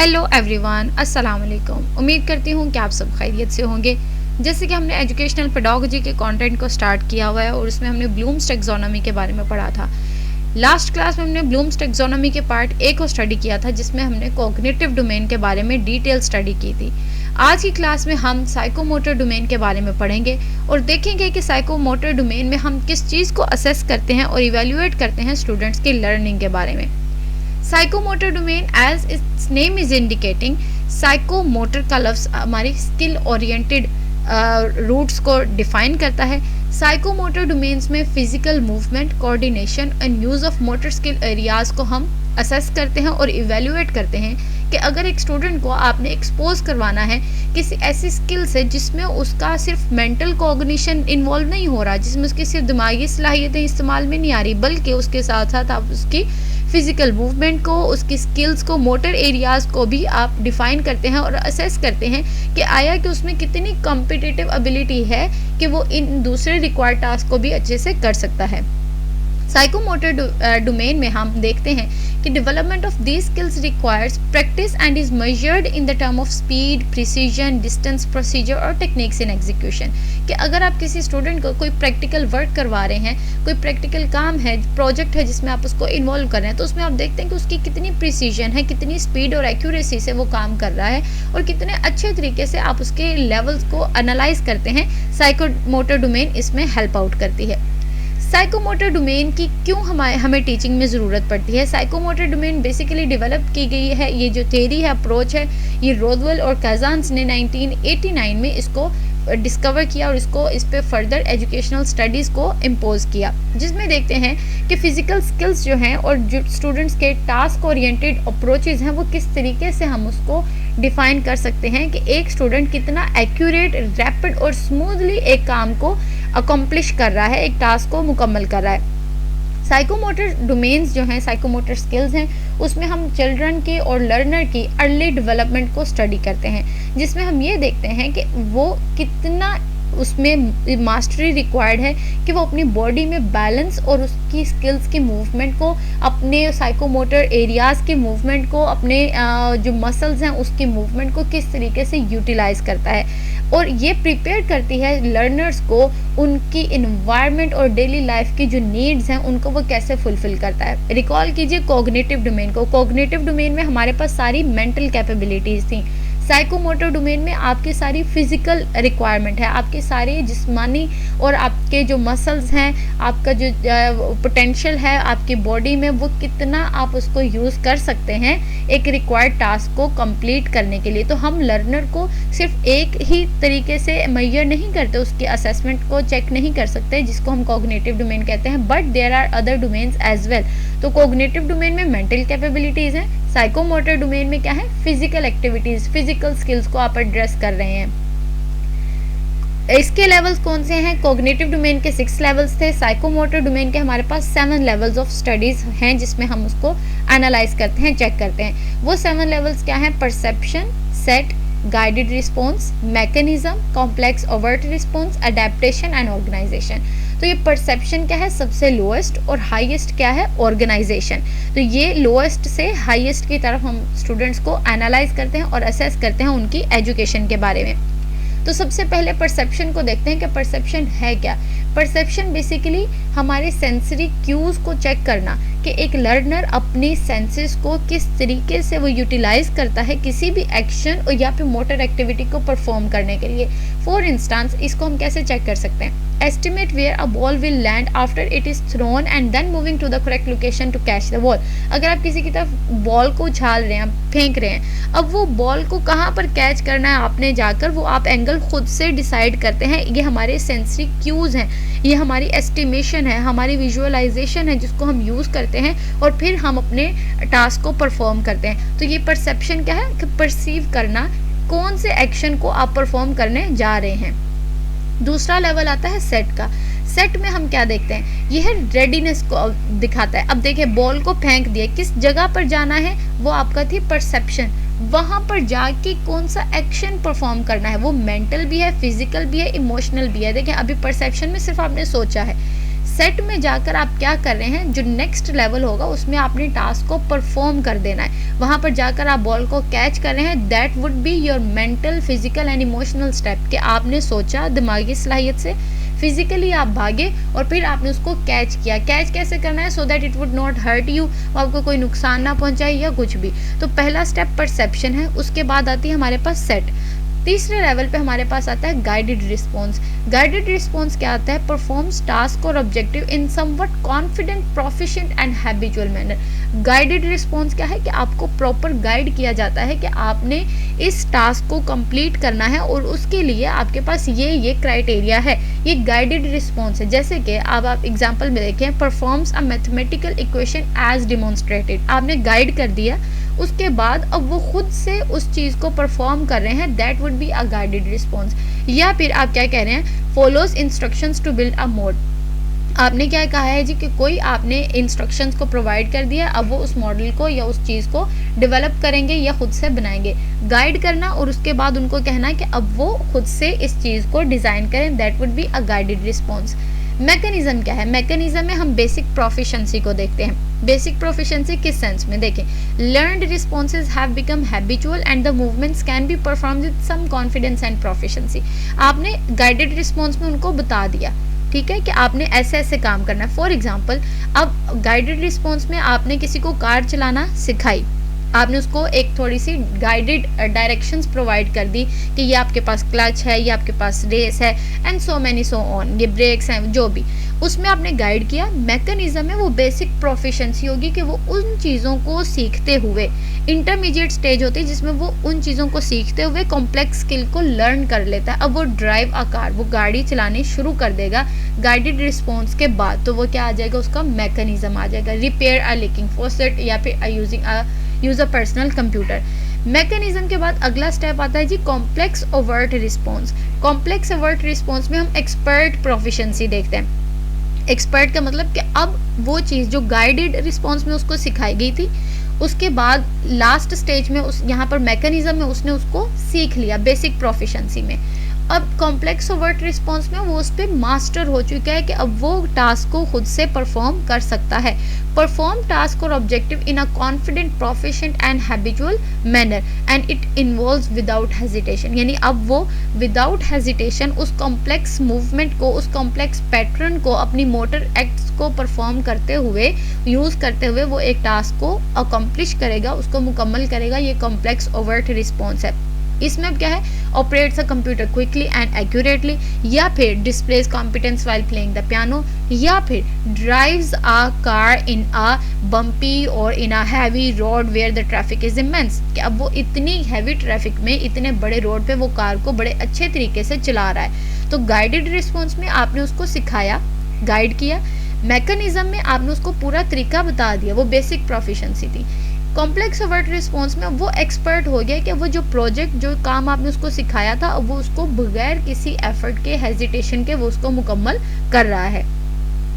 Hello everyone, अस्सलाम वालेकुम। उम्मीद करती हूँ कि आप सब खैरियत से होंगे। जैसे कि हमने एजुकेशनल पेडागोजी के कंटेंट को स्टार्ट किया हुआ है और उसमें हमने ब्लूम्स टैक्सोनॉमी के बारे में पढ़ा था। लास्ट क्लास में हमने ब्लूम्स टैक्सोनॉमी के पार्ट ए को स्टडी किया था, जिसमें हमने कॉग्निटिव डोमेन के बारे में डिटेल स्टडी की थी। आज की क्लास में हम साइकोमोटर डोमेन के बारे में पढ़ेंगे और देखेंगे कि साइकोमोटर डोमेन में हम किस चीज़ को असेस करते हैं और इवेल्युएट करते हैं स्टूडेंट्स की लर्निंग के बारे में। Psychomotor domain, as its name is indicating, psychomotor का लफ्ज़ हमारी स्किल ओरिएंटेड रूट्स को डिफाइन करता है। साइकोमोटर डोमेन्स में physical movement, coordination and use of motor skill areas को हम असेस करते हैं और इवेल्युएट करते हैं कि अगर एक स्टूडेंट को आपने एक्सपोज करवाना है किसी ऐसी स्किल से जिसमें उसका सिर्फ मेंटल कॉग्निशन इन्वॉल्व नहीं हो रहा, जिसमें उसकी सिर्फ दिमागी सलाहियतें इस्तेमाल में नहीं आ रही, बल्कि उसके साथ साथ आप उसकी फिजिकल मूवमेंट को, उसकी स्किल्स को, मोटर एरियाज़ को भी आप डिफाइन करते हैं और असेस करते हैं कि आया कि उसमें कितनी कॉम्पिटिटिव एबिलिटी है कि वो इन दूसरे रिक्वायर्ड टास्क को भी अच्छे से कर सकता है। साइकोमोटर डोमेन में हम देखते हैं कि development of these skills requires practice and is measured in the term of speed, precision, distance, procedure और टेक्निक्स इन एग्जीक्यूशन। कि अगर आप किसी स्टूडेंट को कोई प्रैक्टिकल वर्क करवा रहे हैं, कोई प्रैक्टिकल काम है, प्रोजेक्ट है जिसमें आप उसको इन्वॉल्व कर रहे हैं, तो उसमें आप देखते हैं कि उसकी कितनी प्रिसीजन है, कितनी स्पीड और एक्यूरेसी से वो काम कर रहा है और कितने अच्छे तरीके से आप उसके लेवल्स को एनालाइज करते हैं। साइकोमोटर डोमेन इसमें हेल्प आउट करती है। साइकोमोटर डोमेन की क्यों हमें टीचिंग में ज़रूरत पड़ती है? साइकोमोटर डोमेन बेसिकली डेवलप की गई है, ये जो थ्योरी है, अप्रोच है, ये रोदवेल और काजांस ने 1989 में इसको डिस्कवर किया और इसको इस पे फर्दर एजुकेशनल स्टडीज़ को इम्पोज किया, जिसमें देखते हैं कि फ़िज़िकल स्किल्स जो हैं और जो स्टूडेंट्स के टास्क ओरिएंटेड अप्रोचेज़ हैं वो किस तरीके से हम उसको डिफ़ाइन कर सकते हैं कि एक स्टूडेंट कितना एक्यूरेट, रैपिड और स्मूथली एक काम को अकम्प्लिश कर रहा है, एक टास्क को मुकम्मल कर रहा है। साइकोमोटर डोमेन्स जो हैं, साइकोमोटर स्किल्स हैं, उसमें हम चिल्ड्रन के और लर्नर की अर्ली डेवलपमेंट को स्टडी करते हैं, जिसमें हम ये देखते हैं कि वो कितना उसमें मास्टरी रिक्वायर्ड है कि वो अपनी बॉडी में बैलेंस और उसकी स्किल्स की मूवमेंट को, अपने साइकोमोटर एरियाज़ की मूवमेंट को, अपने जो मसल्स हैं उसकी मूवमेंट को किस तरीके से यूटिलाइज़ करता है। और ये प्रिपेयर करती है लर्नर्स को उनकी इन्वायरमेंट और डेली लाइफ की जो नीड्स हैं उनको वो कैसे फुलफिल करता है। रिकॉल कीजिए कॉग्निटिव डोमेन को। कॉग्निटिव डोमेन में हमारे पास सारी मेंटल कैपेबिलिटीज़ थी। साइकोमोटर डोमेन में आपकी सारी फिजिकल रिक्वायरमेंट है, आपके सारे जिस्मानी और आपके जो मसल्स हैं, आपका जो पोटेंशियल है आपकी बॉडी में, वो कितना आप उसको यूज़ कर सकते हैं एक रिक्वायर्ड टास्क को कंप्लीट करने के लिए। तो हम लर्नर को सिर्फ एक ही तरीके से मेजर नहीं करते, उसकी असेसमेंट को चेक नहीं कर सकते, जिसको हम कॉग्निटिव डोमेन कहते हैं, but there are other domains as well. तो कॉग्निटिव डोमेन में मेंटल कैपेबिलिटीज़ हैं, साइकोमोटर डोमेन में क्या है, फिजिकल एक्टिविटीज़, फिजिकल स्किल्स को आप एड्रेस कर रहे हैं। इसके लेवल्स कौन से हैं? कॉग्निटिव डोमेन के 6 लेवल्स थे, साइकोमोटर डोमेन के हमारे पास 7 लेवल्स ऑफ स्टडीज़ हैं, जिसमें हम उसको एनालाइज करते हैं, चेक करते हैं। वो 7 लेवल्स क्या हैं? Perception, set, guided response, mechanism, complex overt response, adaptation and organization. तो ये परसेप्शन क्या है? सबसे लोएस्ट, और हाईएस्ट क्या है? ऑर्गेनाइजेशन। तो ये लोएस्ट से हाईएस्ट की तरफ हम स्टूडेंट्स को एनालाइज करते हैं और असेस करते हैं उनकी एजुकेशन के बारे में। तो सबसे पहले परसेप्शन को देखते हैं कि परसेप्शन है क्या। परसेप्शन बेसिकली हमारे सेंसरी क्यूज़ को चेक करना कि एक लर्नर अपनी सेंसेस को किस तरीके से वो यूटिलाइज करता है किसी भी एक्शन और या फिर मोटर एक्टिविटी को परफॉर्म करने के लिए। फॉर इंस्टांस, इसको हम कैसे चेक कर सकते हैं? Estimate where a ball will land after it is thrown and then moving to the correct location to catch the ball. अगर आप किसी की तरफ बॉल को उछाल रहे हैं, फेंक रहे हैं, अब वो बॉल को कहाँ पर कैच करना है आपने जाकर, वो आप एंगल खुद से डिसाइड करते हैं। ये हमारे सेंसरी क्यूज़ हैं, ये हमारी एस्टिमेशन है, हमारी विजुअलाइजेशन है, जिसको हम यूज़ करते हैं और फिर हम अपने टास्क को परफॉर्म करते हैं। तो ये परसेप्शन क्या है? कि परसीव करना कौन से एक्शन को आप परफॉर्म करने जा रहे हैं। दूसरा लेवल आता है सेट का। सेट में हम क्या देखते हैं? यह रेडीनेस को दिखाता है। अब देखिए, बॉल को फेंक दिया, किस जगह पर जाना है वो आपका थी परसेप्शन। वहाँ पर जाके कौन सा एक्शन परफॉर्म करना है, वो मेंटल भी है, फिजिकल भी है, इमोशनल भी है। देखिए, अभी परसेप्शन में सिर्फ आपने सोचा है, सेट में जाकर आप क्या कर रहे हैं, जो नेक्स्ट लेवल होगा उसमें आपने टास्क को परफॉर्म कर देना है, वहां पर जाकर आप बॉल को कैच कर रहे हैं। That would be your mental, physical and emotional step, कि आपने सोचा दिमागी सलाहियत से, फिजिकली आप भागे और फिर आपने उसको कैच किया। कैच कैसे करना है, so that it would not hurt you, आपको कोई नुकसान ना पहुंचाए या कुछ भी। तो पहला स्टेप परसेप्शन है, उसके बाद आती है हमारे पास सेट। तीसरे लेवल पे हमारे पास आता है गाइडेड रिस्पॉन्स। गाइडेड रिस्पॉन्स क्या आता है, परफॉर्म्स टास्क और objective in somewhat confident, proficient and habitual manner. Guided response क्या है कि आपको प्रॉपर गाइड किया जाता है कि आपने इस टास्क को कंप्लीट करना है और उसके लिए आपके पास ये क्राइटेरिया है, ये गाइडेड रिस्पॉन्स है। जैसे कि आप एग्जांपल में देखें, performs a mathematical equation as demonstrated, आपने गाइड कर दिया, उसके बाद अब वो खुद से उस चीज को परफॉर्म कर रहे हैं, that would be a guided response. या फिर आप क्या कह रहे हैं, follows instructions to build a mode, आपने क्या कहा है जी कि कोई आपने इंस्ट्रक्शंस को प्रोवाइड कर दिया, अब वो उस मॉडल को या उस चीज़ को डेवलप करेंगे या खुद से बनाएंगे। गाइड करना और उसके बाद उनको कहना कि अब वो खुद से इस चीज़ को डिज़ाइन करें, that would be a guided response. Mechanism क्या है, मैकेनिज्म में हम बेसिक प्रोफिशिएंसी को देखते हैं। बेसिक प्रोफिशिएंसी किस सेंस में, देखें, learned responses have become habitual and the movements can be performed with some confidence and proficiency. आपने गाइडेड रिस्पॉन्स में उनको बता दिया, ठीक है, कि आपने ऐसे ऐसे काम करना है। फॉर एग्जाम्पल, अब गाइडेड रिस्पॉन्स में आपने किसी को कार चलाना सिखाई, आपने उसको एक थोड़ी सी गाइडेड डायरेक्शंस प्रोवाइड कर दी कि ये आपके पास क्लच है, ये आपके पास रेस है and so many so on, ये ब्रेक्स हैं, जो भी उसमें आपने गाइड किया। मैकेनिज्म में वो बेसिक प्रोफिशिएंसी होगी कि वो उन चीज़ों को सीखते हुए, इंटरमीडिएट स्टेज होती है जिसमें वो उन चीज़ों को सीखते हुए कॉम्प्लेक्स स्किल को लर्न कर लेता है। अब वो ड्राइव अ कार, वो गाड़ी चलानी शुरू कर देगा गाइडेड रिस्पॉन्स के बाद, तो वो क्या आ जाएगा, उसका मैकेनिज्म आ जाएगा। रिपेयर अ लीकिंग फॉसेट या फिर use a personal computer. Mechanism के बाद अगला स्टेप आता है जी complex overt response. Complex overt response में हम एक्सपर्ट प्रोफिशिएंसी देखते हैं। एक्सपर्ट का मतलब कि अब वो चीज़ जो गाइडेड रिस्पॉन्स में उसको सिखाई गई थी, उसके बाद लास्ट स्टेज में उस यहाँ पर मैकेनिज्म में उसने उसको सीख लिया बेसिक प्रोफिशिएंसी में। अब कॉम्प्लेक्स ओवर्ट रिस्पॉन्स में वो उस पर मास्टर हो चुका है कि अब वो टास्क को खुद से परफॉर्म कर सकता है। परफॉर्म टास्क और objective in a confident, proficient and habitual manner and it involves without hesitation, यानी अब वो विदाउट हेजिटेशन उस कॉम्प्लेक्स मूवमेंट को, उस कॉम्प्लेक्स पैटर्न को, अपनी मोटर एक्ट्स को परफॉर्म करते हुए, यूज करते हुए वो एक टास्क को अकम्प्लिश करेगा, उसको मुकम्मल करेगा। ये कॉम्प्लेक्स ओवर्ट रिस्पॉन्स है। इसमें अब क्या है, operates a computer quickly and accurately, या फिर displaces competence while playing the piano, या फिर drives a car in a bumpy और in a heavy road where the traffic is immense, कि अब वो इतनी हैवी ट्रैफिक में, इतने बड़े रोड पे वो कार को बड़े अच्छे तरीके से चला रहा है। तो गाइडेड रिस्पॉन्स में आपने उसको सिखाया, गाइड किया। मैकेनिज्म में आपने उसको पूरा तरीका बता दिया, वो बेसिक प्रोफिशिएंसी थी। कॉम्प्लेक्स ओवर्ट रिस्पॉन्स में वो एक्सपर्ट हो गया कि वो जो प्रोजेक्ट, जो काम आपने उसको सिखाया था, अब वो उसको बगैर किसी एफर्ट के, हेजिटेशन के वो उसको मुकम्मल कर रहा है।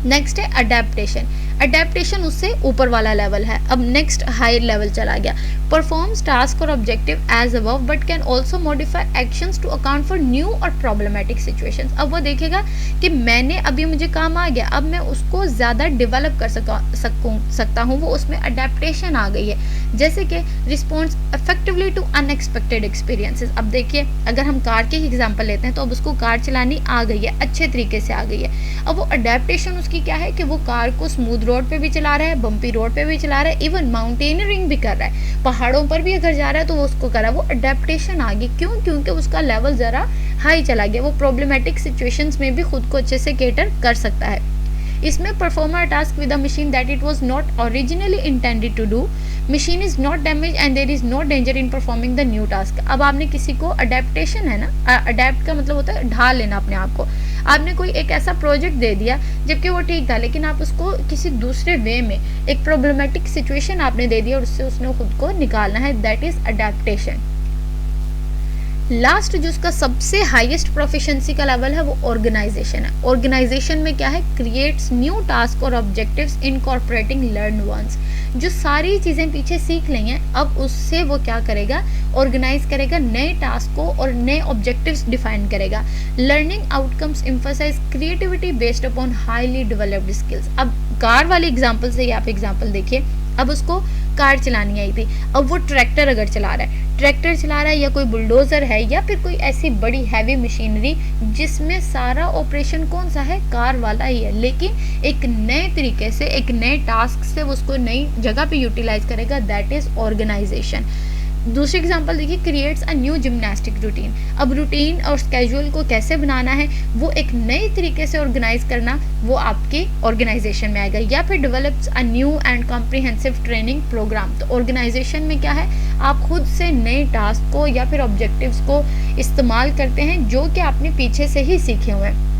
नेक्स्ट है अडेप्टेशन। अडेप्टेशन उससे ऊपर वाला लेवल है। अब नेक्स्ट हायर लेवल चला गया। परफॉर्म्स टास्क और objective as above but can also modify actions to account for new और प्रॉब्लमेटिक सिचुएशंस। अब वो देखेगा कि मैंने अभी, मुझे काम आ गया, अब मैं उसको ज़्यादा डेवलप कर सकता हूँ, वो उसमें अडेप्टेशन आ गई है। जैसे कि response effectively to unexpected experiences. अब देखिए, अगर हम कार की एग्जाम्पल लेते हैं तो अब उसको कार चलानी आ गई है, अच्छे तरीके से आ गई है। अब वो अडेप्टेशन उसकी क्या है कि वो कार को स्मूथ रोड पे भी चला रहा है, बम्पी रोड पे भी चला रहा है, इवन माउंटेनियरिंग भी कर रहा है, पहाड़ों पर भी अगर जा रहा है तो वो उसको कर रहा है। वो अडेप्टेशन आ गई, क्यों? क्योंकि उसका लेवल ज़रा हाई चला गया, वो प्रॉब्लमेटिक सिचुएशंस में भी खुद को अच्छे से कैटर कर सकता है। इसमें performer task with a machine that it was not originally intended to do, machine is not damage and there is no danger in performing the new task. अब आपने किसी को, अडेप्टेशन है ना, अडेप्ट का मतलब होता है ढाल लेना अपने आप को। आपने कोई एक ऐसा प्रोजेक्ट दे दिया जबकि वो ठीक था, लेकिन आप उसको किसी दूसरे वे में, एक प्रॉब्लमेटिक सिचुएशन आपने दे दिया और उससे उसने खुद को निकालना है, दैट इज अडेप्टेशन। लास्ट जो उसका सबसे हाईएस्ट प्रोफिशिएंसी का लेवल है वो ऑर्गेनाइजेशन है। ऑर्गेनाइजेशन में क्या है, क्रिएट्स न्यू टास्क और ऑब्जेक्टिव्स इनकॉर्पोरेटिंग लर्न वंस। जो सारी चीज़ें पीछे सीख ली हैं, अब उससे वो क्या करेगा, ऑर्गेनाइज करेगा, नए टास्क को और नए ऑब्जेक्टिव्स डिफाइन करेगा। Learning outcomes emphasize creativity based upon highly developed skills. अब कार वाले एग्जाम्पल से ही आप एग्जाम्पल देखिए, अब उसको कार चलानी आई थी, अब वो ट्रैक्टर अगर चला रहा है या कोई बुलडोजर है या फिर कोई ऐसी बड़ी हैवी मशीनरी जिसमें सारा ऑपरेशन कौन सा है, कार वाला ही है, लेकिन एक नए तरीके से, एक नए टास्क से वो उसको नई जगह पे यूटिलाइज करेगा, दैट इज ऑर्गेनाइजेशन। दूसरी एग्जांपल देखिए, creates a new gymnastic routine. अब रूटीन और स्केड्यूल को कैसे बनाना है, वो एक नए तरीके से ऑर्गेनाइज करना, वो आपके ऑर्गेनाइजेशन में आएगा। या फिर develops a new and comprehensive training program. तो ऑर्गेनाइजेशन में क्या है, आप खुद से नए टास्क को या फिर ऑब्जेक्टिव्स को इस्तेमाल करते हैं जो कि आपने पीछे से ही सीखे हुए हैं।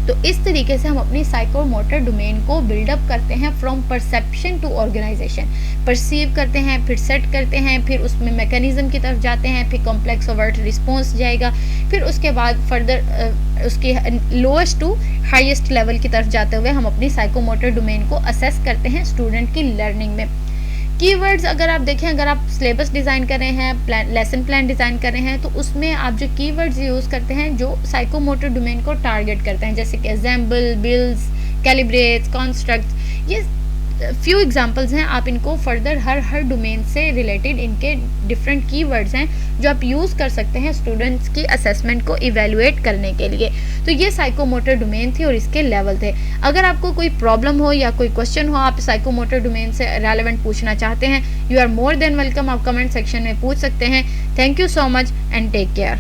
तो इस तरीके से हम अपनी साइकोमोटर डोमेन को बिल्डअप करते हैं from perception to organization. Perceive करते हैं, फिर सेट करते हैं, फिर उसमें मैकेनिज्म की तरफ जाते हैं, फिर कॉम्प्लेक्स ओवर्ट रिस्पॉन्स जाएगा, फिर उसके बाद फर्दर उसके लोएस्ट टू हाईएस्ट लेवल की तरफ जाते हुए हम अपनी साइकोमोटर डोमेन को असेस करते हैं स्टूडेंट की लर्निंग में। कीवर्ड्स अगर आप देखें, अगर आप सिलेबस डिज़ाइन कर रहे हैं, लेसन प्लान डिज़ाइन कर रहे हैं, तो उसमें आप जो कीवर्ड्स यूज़ करते हैं जो साइकोमोटर डोमेन को टारगेट करते हैं, जैसे कि एग्जाम्पल, बिल्स, कैलिब्रेट्स, कॉन्स्ट्रक्ट, ये फ्यू एग्जांपल्स हैं। आप इनको फर्दर हर डोमेन से रिलेटेड इनके डिफरेंट कीवर्ड्स हैं जो आप यूज़ कर सकते हैं स्टूडेंट्स की असेसमेंट को इवेलुएट करने के लिए। तो ये साइकोमोटर डोमेन थी और इसके लेवल थे। अगर आपको कोई प्रॉब्लम हो या कोई क्वेश्चन हो, आप साइकोमोटर डोमेन से रेलेवेंट पूछना चाहते हैं, you are more than welcome, आप कमेंट सेक्शन में पूछ सकते हैं। Thank you so much and take care.